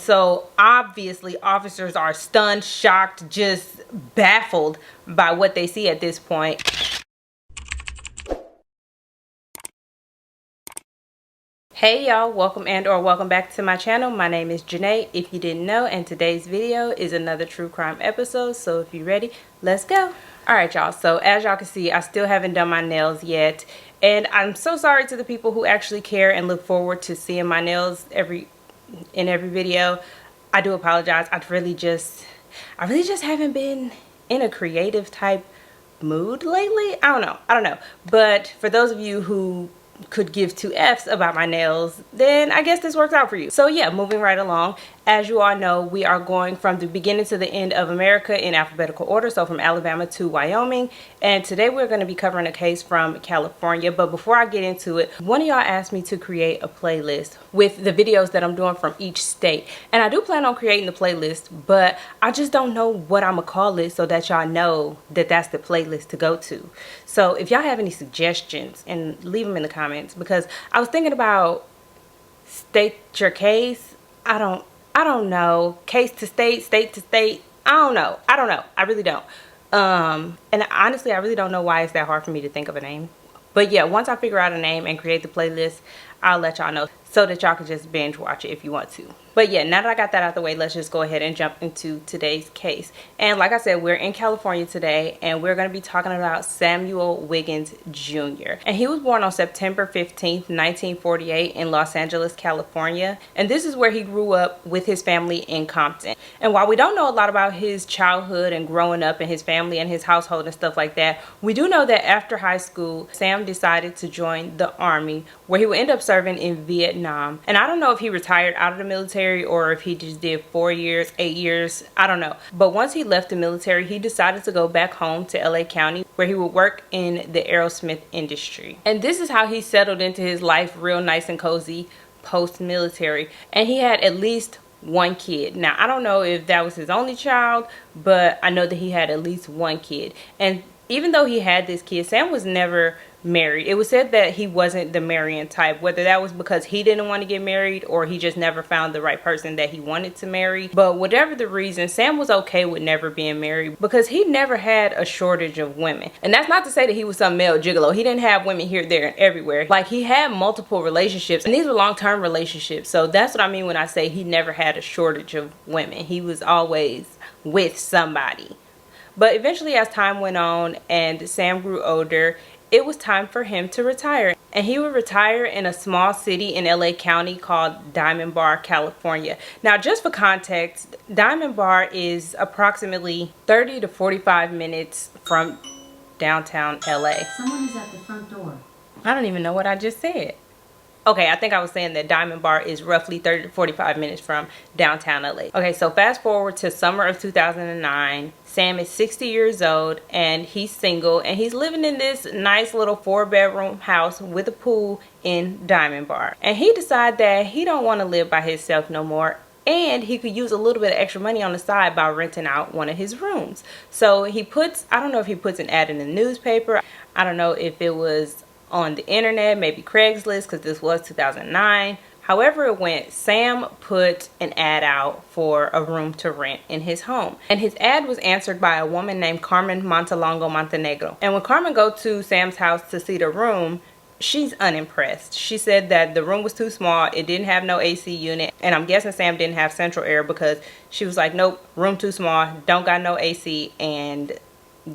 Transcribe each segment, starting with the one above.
So obviously officers are stunned, shocked, just baffled by what they see at this point. Hey y'all, welcome and/or welcome back to my channel. My name is Janae, if you didn't know, and today's video is another true crime episode. So if you're ready, let's go. Alright y'all, so as y'all can see, I still haven't done my nails yet. And I'm so sorry to the people who actually care and look forward to seeing my nails in every video. I do apologize. I really just haven't been in a creative type mood lately. I don't know. But for those of you who could give two F's about my nails, then I guess this works out for you. So yeah, moving right along. As you all know, we are going from the beginning to the end of America in alphabetical order, so from Alabama to Wyoming. And today we're going to be covering a case from California. But before I get into it, one of y'all asked me to create a playlist with the videos that I'm doing from each state. And I do plan on creating the playlist, but I just don't know what I'm gonna call it so that y'all know that that's the playlist to go to. So if y'all have any suggestions, and leave them in the comments, because I was thinking about state your case. I don't know. Case to state, state to state. I don't know. I really don't. And honestly, I really don't know why it's that hard for me to think of a name. But yeah, once I figure out a name and create the playlist, I'll let y'all know so that y'all can just binge watch it if you want to. But yeah, now that I got that out the way, let's just go ahead and jump into today's case. And like I said, we're in California today, and we're going to be talking about Samuel Wiggins Jr. And he was born on September 15th, 1948 in Los Angeles, California. And this is where he grew up with his family in Compton. And while we don't know a lot about his childhood and growing up and his family and his household and stuff like that, we do know that after high school, Sam decided to join the Army, where he would end up serving in Vietnam. And I don't know if he retired out of the military or if he just did 4 years, 8 years, I don't know. But once he left the military, he decided to go back home to LA County, where he would work in the aerosmith industry. And this is how he settled into his life real nice and cozy post-military. And he had at least one kid. Now, I don't know if that was his only child, but I know that he had at least one kid. And even though he had this kid, Sam was never married. It was said that he wasn't the marrying type, whether that was because he didn't want to get married or he just never found the right person that he wanted to marry. But whatever the reason, Sam was okay with never being married because he never had a shortage of women. And that's not to say that he was some male gigolo. He didn't have women here, there, and everywhere. Like, he had multiple relationships, and these were long-term relationships. So that's what I mean when I say he never had a shortage of women. He was always with somebody. But eventually, as time went on and Sam grew older, it was time for him to retire. And he would retire in a small city in LA County called Diamond Bar, California. Now, just for context, Diamond Bar is approximately 30 to 45 minutes from downtown LA. Someone is at the front door. I don't even know what I just said. Okay, I think I was saying that Diamond Bar is roughly 30 to 45 minutes from downtown LA. Okay, so fast forward to summer of 2009. Sam is 60 years old and he's single, and he's living in this nice little 4-bedroom house with a pool in Diamond Bar. And he decided that he don't want to live by himself no more, and he could use a little bit of extra money on the side by renting out one of his rooms. So he puts, I don't know if he puts an ad in the newspaper. I don't know if it was on the internet, maybe Craigslist, because this was 2009. However it went, Sam put an ad out for a room to rent in his home. And his ad was answered by a woman named Carmen Montalongo Montenegro. And when Carmen go to Sam's house to see the room, she's unimpressed. She said that the room was too small, it didn't have no AC unit, and I'm guessing Sam didn't have central air because she was like, nope, room too small, don't got no AC, and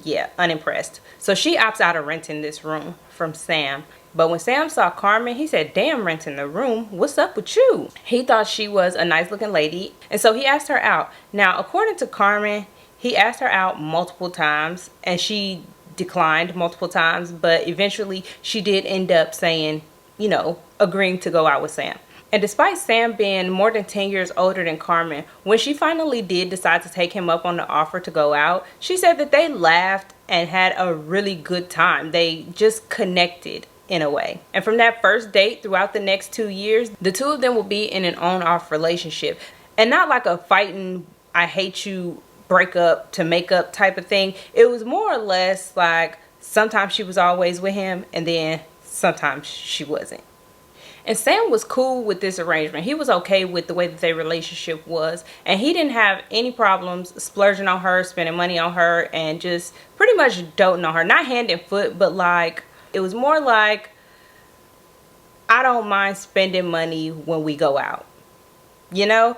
yeah, unimpressed. So she opts out of renting this room from Sam. But when Sam saw Carmen, he said, damn, renting the room, what's up with you? He thought she was a nice looking lady, and so he asked her out. Now, according to Carmen, he asked her out multiple times and she declined multiple times, but eventually she did end up saying, you know, agreeing to go out with Sam. And despite Sam being more than 10 years older than Carmen, when she finally did decide to take him up on the offer to go out, she said that they laughed and had a really good time. They just connected in a way. And from that first date throughout the next 2 years, the two of them will be in an on-off relationship. And not like a fighting, I hate you, break up to make up type of thing. It was more or less like sometimes she was always with him and then sometimes she wasn't. And Sam was cool with this arrangement. He was okay with the way that their relationship was. And he didn't have any problems splurging on her, spending money on her, and just pretty much doting on her. Not hand and foot, but like, it was more like, I don't mind spending money when we go out, you know?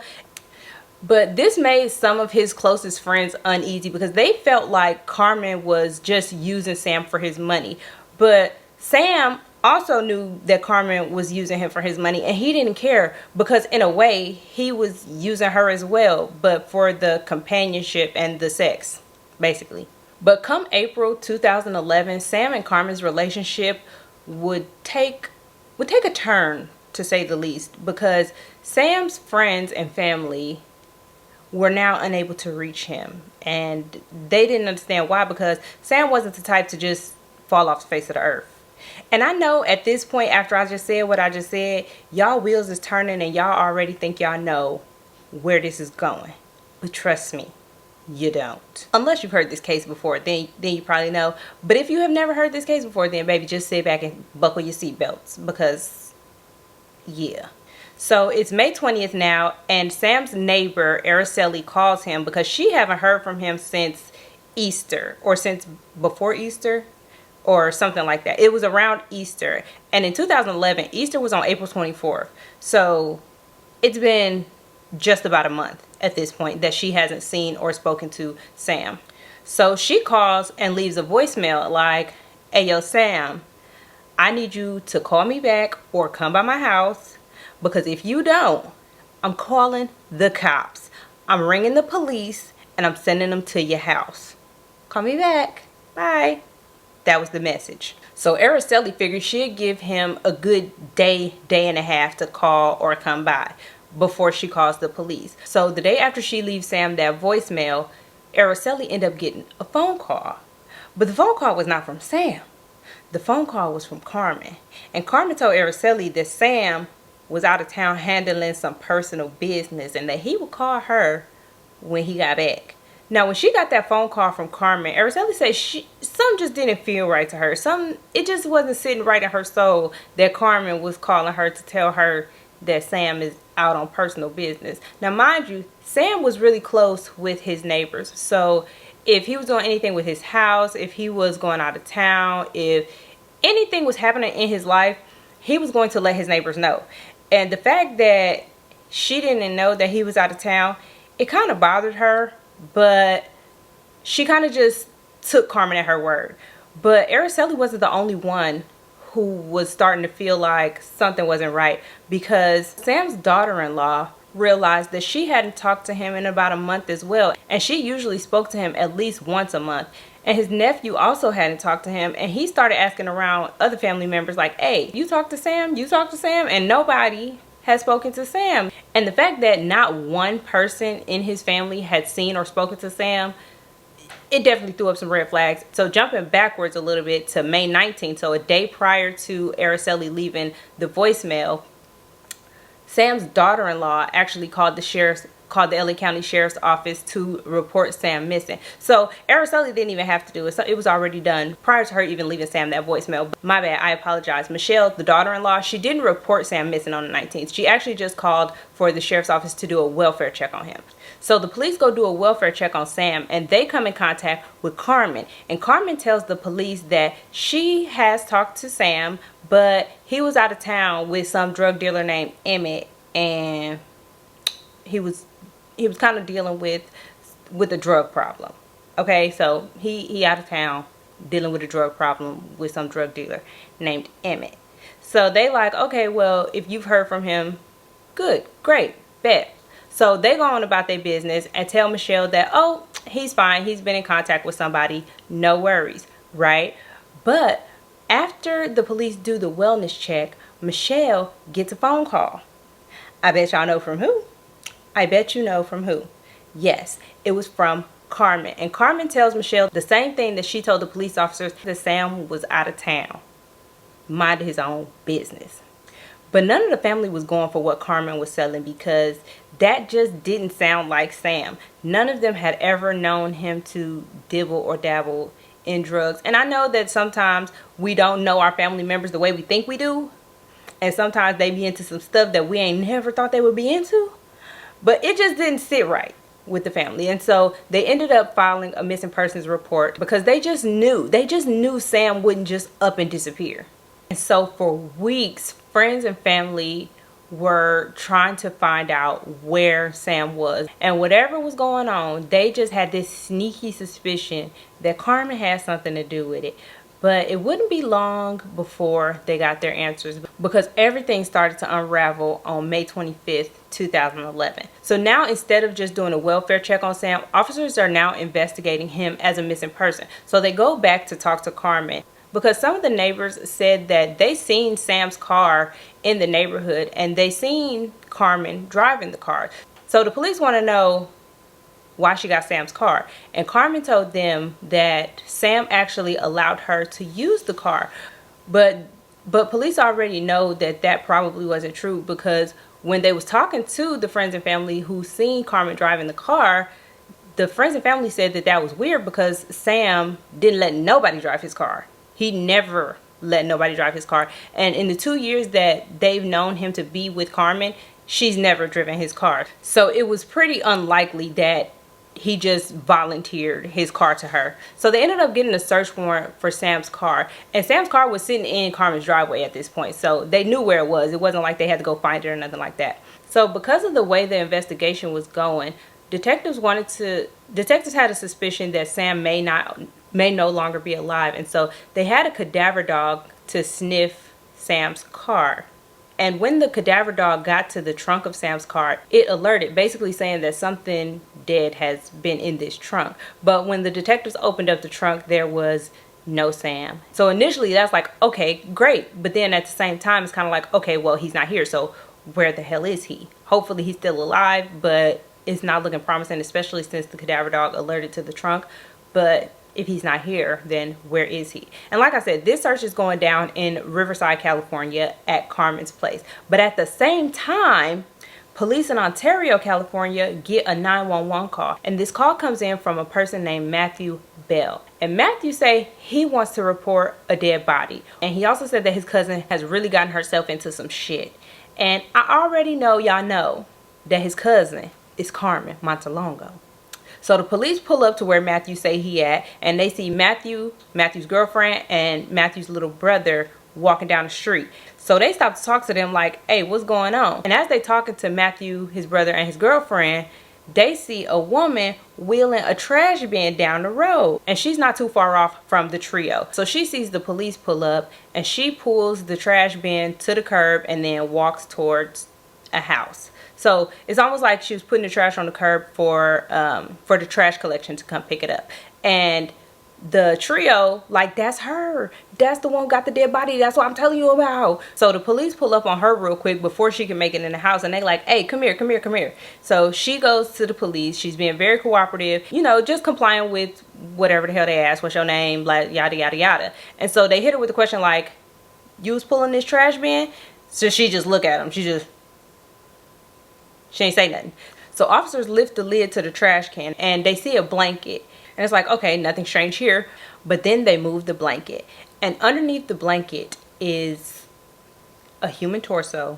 But this made some of his closest friends uneasy because they felt like Carmen was just using Sam for his money. But Sam also knew that Carmen was using him for his money, and he didn't care because in a way he was using her as well, but for the companionship and the sex, basically. But come April 2011, Sam and Carmen's relationship would take a turn, to say the least, because Sam's friends and family were now unable to reach him, and they didn't understand why, because Sam wasn't the type to just fall off the face of the earth. And I know at this point, after I just said what I just said, y'all wheels is turning and y'all already think y'all know where this is going. But trust me, you don't. Unless you've heard this case before, then you probably know. But if you have never heard this case before, then baby, just sit back and buckle your seatbelts, because yeah. So it's May 20th now, and Sam's neighbor Araceli calls him because she haven't heard from him since Easter, or since before Easter, or something like that. It was around Easter, and in 2011 Easter was on April 24th. So it's been just about a month at this point that she hasn't seen or spoken to Sam. So she calls and leaves a voicemail like, "Hey yo Sam, I need you to call me back or come by my house, because if you don't, I'm calling the cops. I'm ringing the police and I'm sending them to your house. Call me back. Bye." That was the message. So Araceli figured she'd give him a good day and a half to call or come by before she calls the police. So the day after she leaves Sam that voicemail, Araceli ended up getting a phone call. But the phone call was not from Sam. The phone call was from Carmen. And Carmen told Araceli that Sam was out of town handling some personal business and that he would call her when he got back. Now, when she got that phone call from Carmen, Araceli said something just didn't feel right to her. It just wasn't sitting right in her soul that Carmen was calling her to tell her that Sam is out on personal business. Now, mind you, Sam was really close with his neighbors. So if he was doing anything with his house, if he was going out of town, if anything was happening in his life, he was going to let his neighbors know. And the fact that she didn't know that he was out of town, it kind of bothered her. But she kind of just took Carmen at her word. But Araceli wasn't the only one who was starting to feel like something wasn't right, because Sam's daughter-in-law realized that she hadn't talked to him in about a month as well, and she usually spoke to him at least once a month. And his nephew also hadn't talked to him, and he started asking around other family members like, "Hey, you talk to Sam? You talk to Sam?" And nobody had spoken to Sam. And the fact that not one person in his family had seen or spoken to Sam, it definitely threw up some red flags. So jumping backwards a little bit to May 19th, so a day prior to Araceli leaving the voicemail, Sam's daughter-in-law actually called the LA County Sheriff's Office to report Sam missing. So Araceli didn't even have to do it. So it was already done prior to her even leaving Sam that voicemail. My bad, I apologize. Michelle, the daughter-in-law, she didn't report Sam missing on the 19th. She actually just called for the sheriff's office to do a welfare check on him. So the police go do a welfare check on Sam, and they come in contact with Carmen. And Carmen tells the police that she has talked to Sam, but he was out of town with some drug dealer named Emmett, and he was kind of dealing with a drug problem. Okay, so he out of town dealing with a drug problem with some drug dealer named Emmett. So they like, okay, well, if you've heard from him, good, great, bet. So they go on about their business and tell Michelle that, oh, he's fine, he's been in contact with somebody, no worries, right? But after the police do the wellness check, Michelle gets a phone call. I bet y'all know from who? I bet you know from who. Yes, it was from Carmen. And Carmen tells Michelle the same thing that she told the police officers, that Sam was out of town, minded his own business. But none of the family was going for what Carmen was selling, because that just didn't sound like Sam. None of them had ever known him to dibble or dabble in drugs. And I know that sometimes we don't know our family members the way we think we do. and sometimes they be into some stuff that we ain't never thought they would be into. But it just didn't sit right with the family, and so they ended up filing a missing persons report because they just knew Sam wouldn't just up and disappear. And so for weeks, friends and family were trying to find out where Sam was, and whatever was going on, they just had this sneaky suspicion that Carmen had something to do with it. But it wouldn't be long before they got their answers, because everything started to unravel on May 25th, 2011. So now, instead of just doing a welfare check on Sam, officers are now investigating him as a missing person. So they go back to talk to Carmen, because some of the neighbors said that they seen Sam's car in the neighborhood and they seen Carmen driving the car. So the police want to know why she got Sam's car, and Carmen told them that Sam actually allowed her to use the car, but police already know that that probably wasn't true, because when they was talking to the friends and family who seen Carmen driving the car, the friends and family said that that was weird because Sam didn't let nobody drive his car. He never let nobody drive his car, and in the 2 years that they've known him to be with Carmen, she's never driven his car. So it was pretty unlikely that he just volunteered his car to her. So they ended up getting a search warrant for Sam's car, and Sam's car was sitting in Carmen's driveway at this point, so they knew where it was. It wasn't like they had to go find it or nothing like that. So because of the way the investigation was going, detectives had a suspicion that Sam may no longer be alive, and so they had a cadaver dog to sniff Sam's car. And when the cadaver dog got to the trunk of Sam's car, it alerted, basically saying that something dead has been in this trunk. But when the detectives opened up the trunk, there was no Sam. So initially that's like, okay, great. But then at the same time, it's kind of like, okay, well, he's not here, so where the hell is he? Hopefully he's still alive, but it's not looking promising, especially since the cadaver dog alerted to the trunk. But if he's not here, then where is he? And like I said, this search is going down in Riverside, California at Carmen's place. But at the same time, police in Ontario, California get a 911 call. And this call comes in from a person named Matthew Bell. And Matthew say he wants to report a dead body. And he also said that his cousin has really gotten herself into some shit. And I already know y'all know that his cousin is Carmen Montalongo. So the police pull up to where Matthew say he at, and they see Matthew's girlfriend, and Matthew's little brother walking down the street. So they stop to talk to them like, hey, what's going on? And as they talking to Matthew, his brother, and his girlfriend, they see a woman wheeling a trash bin down the road, and she's not too far off from the trio. So she sees the police pull up, and she pulls the trash bin to the curb and then walks towards a house. So it's almost like she was putting the trash on the curb for the trash collection to come pick it up. And the trio, like, that's her. That's the one who got the dead body. That's what I'm telling you about. So the police pull up on her real quick before she can make it in the house. And they like, hey, come here, come here, come here. So she goes to the police. She's being very cooperative, you know, just complying with whatever the hell they ask. What's your name? Like, yada, yada, yada. And so they hit her with the question like, you was pulling this trash bin? So she just look at him. She ain't say nothing. So officers lift the lid to the trash can and they see a blanket. And it's like, okay, nothing strange here. But then they move the blanket. And underneath the blanket is a human torso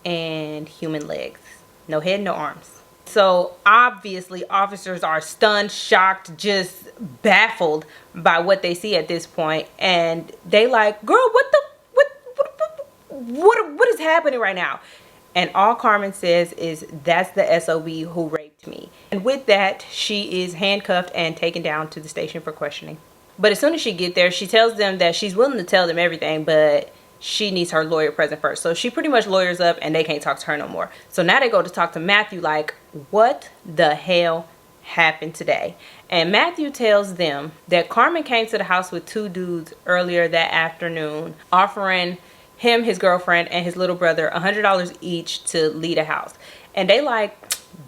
and human legs. No head, no arms. So obviously officers are stunned, shocked, just baffled by what they see at this point. And they like, girl, what is happening right now? And all Carmen says is, that's the SOB who raped me. And with that, she is handcuffed and taken down to the station for questioning. But as soon as she get there, she tells them that she's willing to tell them everything, but she needs her lawyer present first. So she pretty much lawyers up and they can't talk to her no more. So now they go to talk to Matthew like, what the hell happened today? And Matthew tells them that Carmen came to the house with two dudes earlier that afternoon, offering him, his girlfriend, and his little brother $100 each to leave the house. And they like,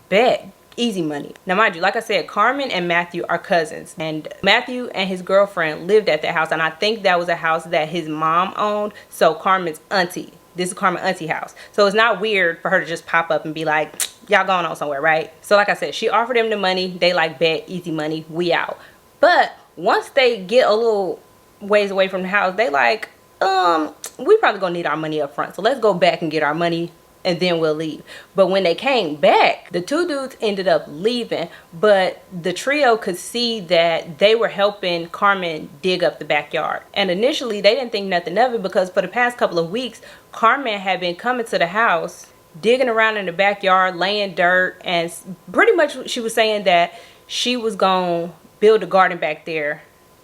bet, easy money. Now mind you, like I said, Carmen and Matthew are cousins, and Matthew and his girlfriend lived at that house, and I think that was a house that his mom owned. So Carmen's auntie, this is Carmen's auntie house. So it's not weird for her to just pop up and be like, y'all going on somewhere, right? So like I said, she offered him the money. They like, bet, easy money, we out. But once they get a little ways away from the house, they like, we probably gonna need our money up front, so let's go back and get our money and then we'll leave. But when they came back, the two dudes ended up leaving, but the trio could see that they were helping Carmen dig up the backyard. And initially they didn't think nothing of it, because for the past couple of weeks Carmen had been coming to the house, digging around in the backyard, laying dirt, and pretty much she was saying that she was gonna build a garden back there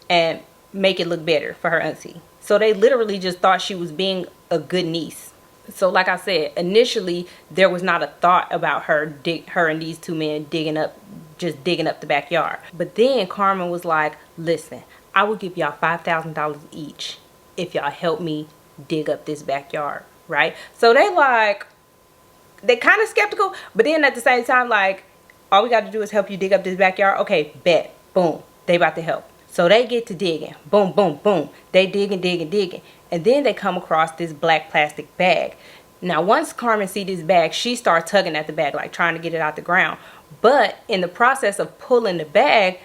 and make it look better for her auntie. So they literally just thought she was being a good niece. So like I said, initially there was not a thought about her and these two men digging up the backyard. But then Carmen was like, listen, I will give y'all $5,000 each if y'all help me dig up this backyard, right? So they kind of skeptical, but then at the same time, like, all we got to do is help you dig up this backyard. Okay, bet. Boom. They about to help. So they get to digging. Boom, boom, boom. They digging. And then they come across this black plastic bag. Now, once Carmen see this bag, she starts tugging at the bag, like trying to get it out the ground. But in the process of pulling the bag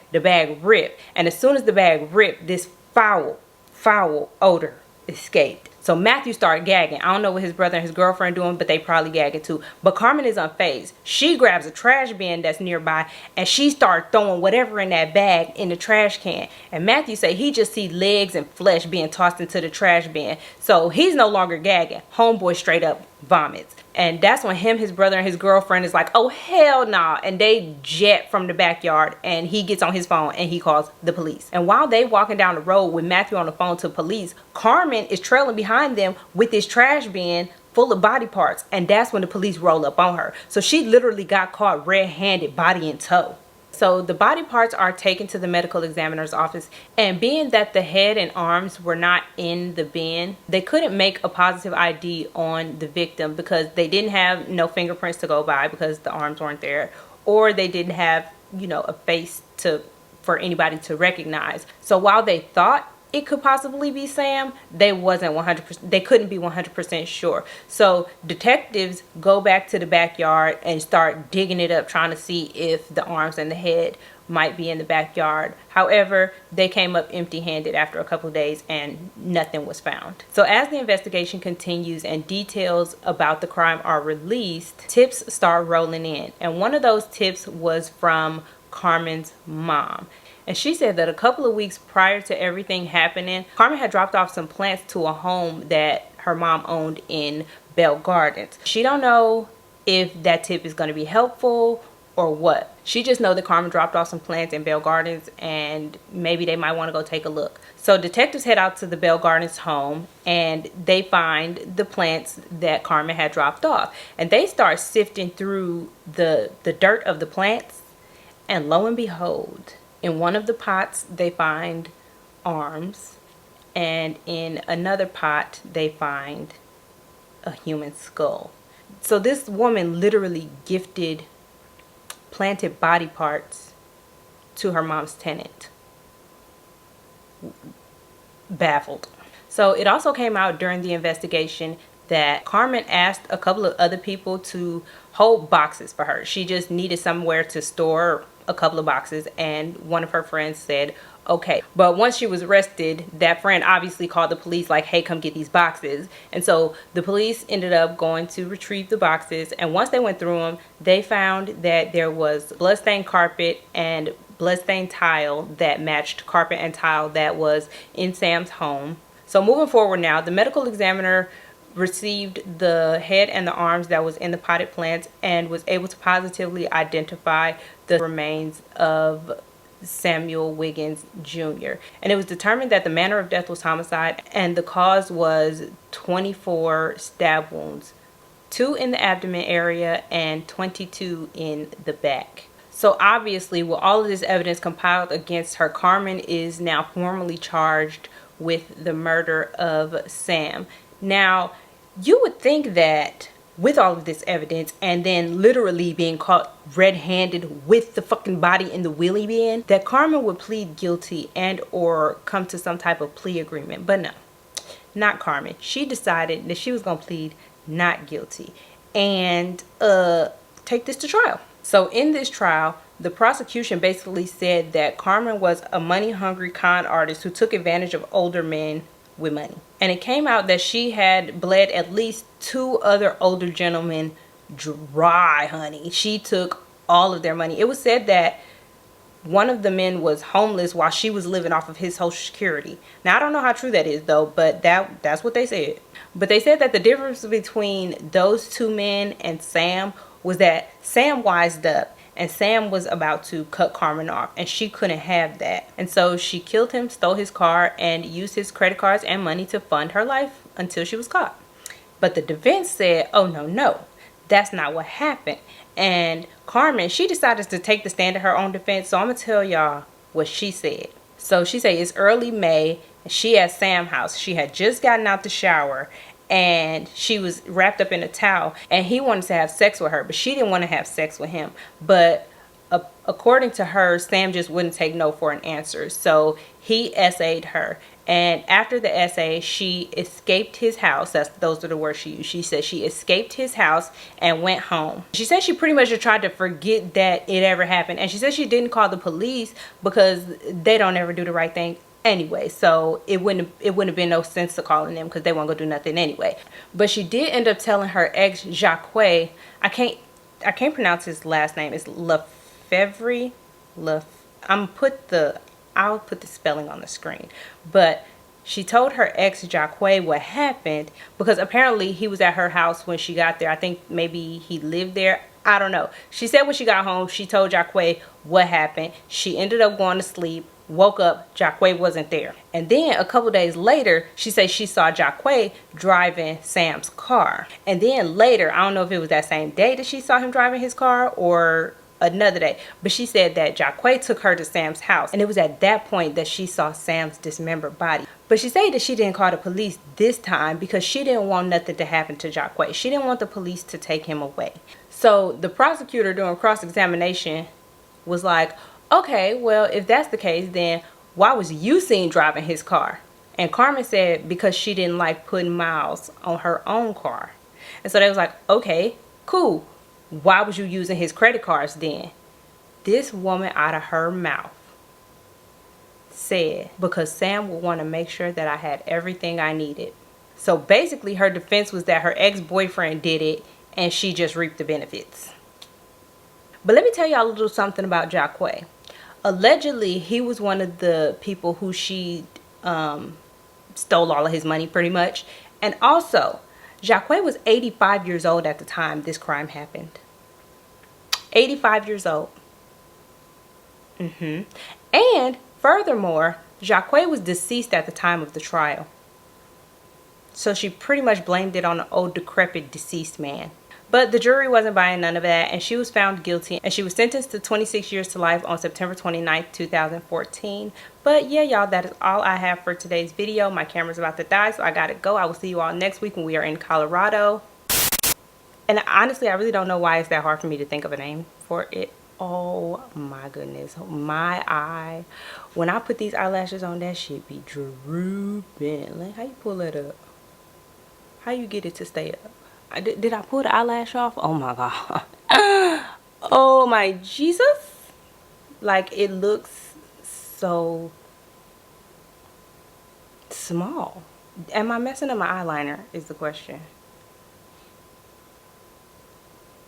ripped. And as soon as the bag ripped, this foul odor escaped. So Matthew started gagging. I don't know what his brother and his girlfriend doing, but they probably gagging too. But Carmen is unfazed. She grabs a trash bin that's nearby and she starts throwing whatever in that bag in the trash can. And Matthew say he just see legs and flesh being tossed into the trash bin. So he's no longer gagging. Homeboy straight up vomits. And that's when his brother and his girlfriend is like, oh hell nah. And they jet from the backyard, and he gets on his phone and he calls the police. And while they walking down the road with Matthew on the phone to police, Carmen is trailing behind them with this trash bin full of body parts. And that's when the police roll up on her. So she literally got caught red-handed, body in tow. So the body parts are taken to the medical examiner's office, and being that the head and arms were not in the bin, they couldn't make a positive ID on the victim because they didn't have no fingerprints to go by because the arms weren't there, or they didn't have, you know, a face for anybody to recognize. So while they thought it could possibly be Sam, they wasn't 100%, they couldn't be 100% sure. So detectives go back to the backyard and start digging it up, trying to see if the arms and the head might be in the backyard. However, they came up empty-handed after a couple of days and nothing was found. So as the investigation continues and details about the crime are released, tips start rolling in. And one of those tips was from Carmen's mom. And she said that a couple of weeks prior to everything happening, Carmen had dropped off some plants to a home that her mom owned in Bell Gardens. She don't know if that tip is going to be helpful or what. She just know that Carmen dropped off some plants in Bell Gardens and maybe they might want to go take a look. So detectives head out to the Bell Gardens home and they find the plants that Carmen had dropped off. And they start sifting through the dirt of the plants, and lo and behold, in one of the pots, they find arms, and in another pot, they find a human skull. So this woman literally gifted planted body parts to her mom's tenant. Baffled. So it also came out during the investigation that Carmen asked a couple of other people to hold boxes for her. She just needed somewhere to store a couple of boxes, and one of her friends said okay. But once she was arrested, that friend obviously called the police like, hey, come get these boxes. And so the police ended up going to retrieve the boxes, and once they went through them, they found that there was bloodstained carpet and bloodstained tile that matched carpet and tile that was in Sam's home. So moving forward now, the medical examiner received the head and the arms that was in the potted plants and was able to positively identify the remains of Samuel Wiggins Jr. And it was determined that the manner of death was homicide and the cause was 24 stab wounds, 2 in the abdomen area and 22 in the back. So obviously, with all of this evidence compiled against her, Carmen is now formally charged with the murder of Sam. Now, you would think that with all of this evidence and then literally being caught red-handed with the fucking body in the wheelie bin, that Carmen would plead guilty and or come to some type of plea agreement. But no, not Carmen. She decided that she was going to plead not guilty and take this to trial. So in this trial, the prosecution basically said that Carmen was a money-hungry con artist who took advantage of older men with money. And it came out that she had bled at least 2 other older gentlemen dry, honey. She took all of their money. It was said that one of the men was homeless while she was living off of his social security. Now, I don't know how true that is though, but that's what they said. But they said that the difference between those 2 men and Sam was that Sam wised up and Sam was about to cut Carmen off, and she couldn't have that. And so she killed him, stole his car, and used his credit cards and money to fund her life until she was caught. But the defense said, oh no, that's not what happened. And Carmen, she decided to take the stand in her own defense. So I'm going to tell y'all what she said. So she said it's early May, and she at Sam's house. She had just gotten out the shower, and she was wrapped up in a towel, and he wanted to have sex with her, but she didn't want to have sex with him. But according to her, Sam just wouldn't take no for an answer. So he essayed her. And after the essay, she escaped his house. Those are the words she used. She said she escaped his house and went home. She said she pretty much just tried to forget that it ever happened. And she said she didn't call the police because they don't ever do the right thing anyway. So it wouldn't have been no sense to calling them because they won't go do nothing anyway. But she did end up telling her ex Jacques, I can't pronounce his last name. It's Lefevre. I'll put the spelling on the screen. But she told her ex Jacques what happened because apparently he was at her house when she got there. I think maybe he lived there. I don't know. She said when she got home, she told Jacques what happened. She ended up going to sleep, woke up, Jacques wasn't there. And then a couple days later, she said she saw Jacques driving Sam's car. And then later, I don't know if it was that same day that she saw him driving his car or another day, but she said that Jacques took her to Sam's house, and it was at that point that she saw Sam's dismembered body. But she said that she didn't call the police this time because she didn't want nothing to happen to Jacques. She didn't want the police to take him away. So the prosecutor doing cross-examination was like, okay, well, if that's the case, then why was you seen driving his car? And Carmen said because she didn't like putting miles on her own car. And so they was like, okay, cool. Why was you using his credit cards then? This woman out of her mouth said, because Sam would want to make sure that I had everything I needed. So basically her defense was that her ex-boyfriend did it and she just reaped the benefits. But let me tell y'all a little something about Jacques. Allegedly, he was one of the people who she stole all of his money pretty much. And also, Jacques was 85 years old at the time this crime happened. 85 years old. And furthermore, Jacques was deceased at the time of the trial. So she pretty much blamed it on an old decrepit deceased man. But the jury wasn't buying none of that, and she was found guilty, and she was sentenced to 26 years to life on September 29th, 2014. But yeah, y'all, that is all I have for today's video. My camera's about to die, so I gotta go. I will see you all next week when we are in Colorado. And honestly, I really don't know why it's that hard for me to think of a name for it. Oh my goodness, my eye. When I put these eyelashes on, that shit be drooping. Like, how you pull it up? How you get it to stay up? Did I pull the eyelash off? Oh my god. Oh my Jesus. Like, it looks so small. Am I messing up my eyeliner is the question.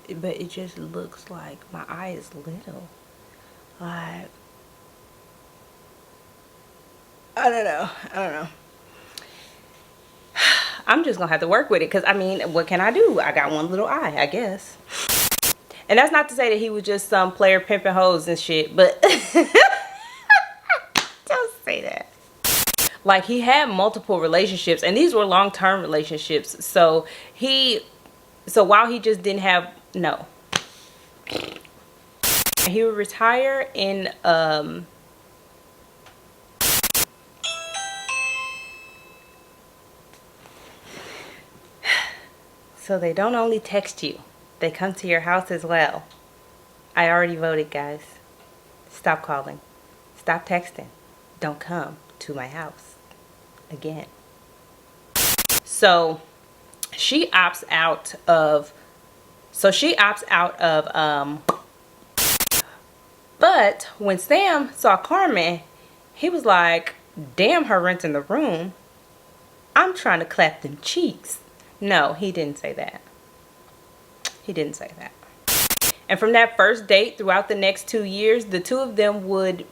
But it just looks like my eye is little. Like, I don't know. I'm just gonna have to work with it because, I mean, what can I do? I got one little eye, I guess. And that's not to say that he was just some player pimping hoes and shit, but don't say that. Like, he had multiple relationships, and these were long-term relationships. So while he just didn't have, no. He would retire in so they don't only text you, they come to your house as well. I already voted, guys. Stop calling. Stop texting. Don't come to my house again. So she opts out of, but when Sam saw Carmen, he was like, damn, her renting the room. I'm trying to clap them cheeks. No, he didn't say that. He didn't say that. And from that first date throughout the next 2 years, the two of them would...